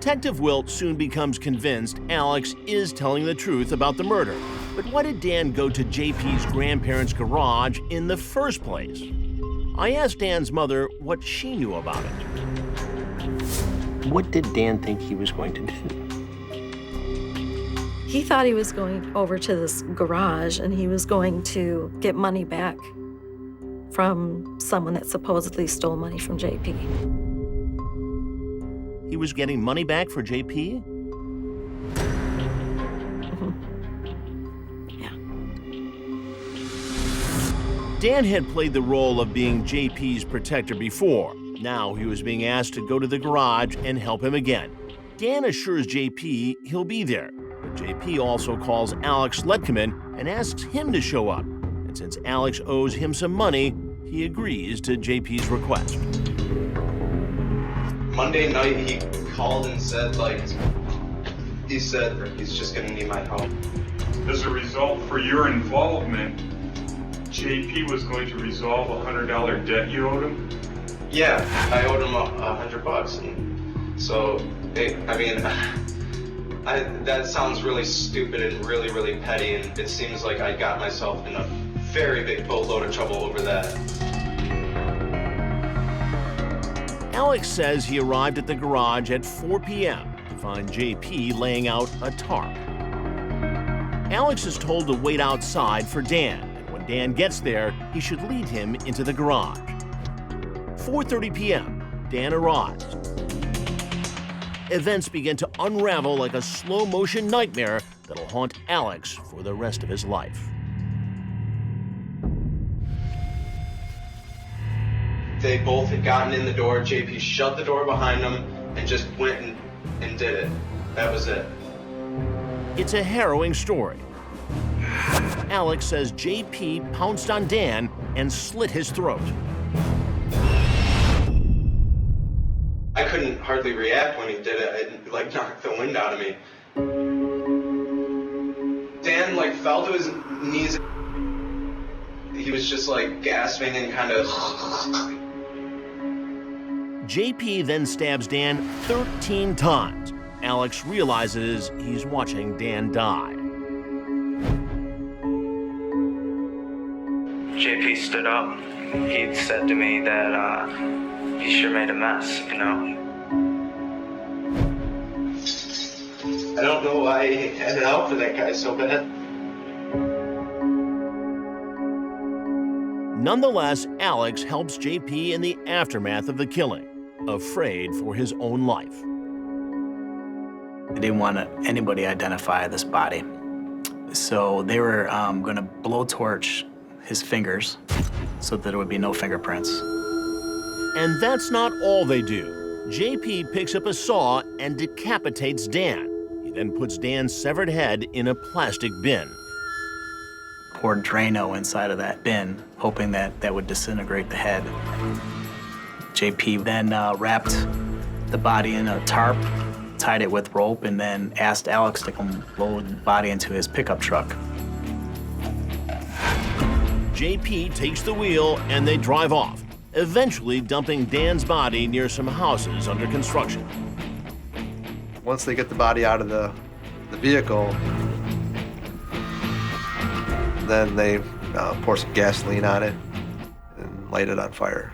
Detective Wilt soon becomes convinced Alex is telling the truth about the murder. But why did Dan go to JP's grandparents' garage in the first place? I asked Dan's mother what she knew about it. What did Dan think he was going to do? He thought he was going over to this garage and he was going to get money back from someone that supposedly stole money from JP. He was getting money back for JP? Yeah. Dan had played the role of being JP's protector before. Now he was being asked to go to the garage and help him again. Dan assures JP he'll be there, but JP also calls Alex Letkeman and asks him to show up. And since Alex owes him some money, he agrees to JP's request. Monday night, he called and said, he's just gonna need my help. As a result, for your involvement, JP was going to resolve a $100 debt you owed him? Yeah, I owed him $100, and so, that sounds really stupid and really, really petty, and it seems like I got myself in a very big boatload of trouble over that. Alex says he arrived at the garage at 4 p.m. to find JP laying out a tarp. Alex is told to wait outside for Dan, and when Dan gets there, he should lead him into the garage. 4:30 p.m., Dan arrives. Events begin to unravel like a slow-motion nightmare that'll haunt Alex for the rest of his life. They both had gotten in the door. JP shut the door behind them and just went and did it. That was it. It's a harrowing story. Alex says JP pounced on Dan and slit his throat. I couldn't hardly react when he did it. It knocked the wind out of me. Dan fell to his knees. He was just gasping and kind of. JP then stabs Dan 13 times. Alex realizes he's watching Dan die. JP stood up. He said to me that he sure made a mess, you know? I don't know why he had it out for that guy so bad. Nonetheless, Alex helps JP in the aftermath of the killing, afraid for his own life. They didn't want anybody to identify this body. So they were going to blowtorch his fingers so that there would be no fingerprints. And that's not all they do. JP picks up a saw and decapitates Dan. He then puts Dan's severed head in a plastic bin. Poured Drano inside of that bin, hoping that that would disintegrate the head. JP then wrapped the body in a tarp, tied it with rope, and then asked Alex to come load the body into his pickup truck. JP takes the wheel and they drive off, eventually dumping Dan's body near some houses under construction. Once they get the body out of the vehicle, then they pour some gasoline on it and light it on fire.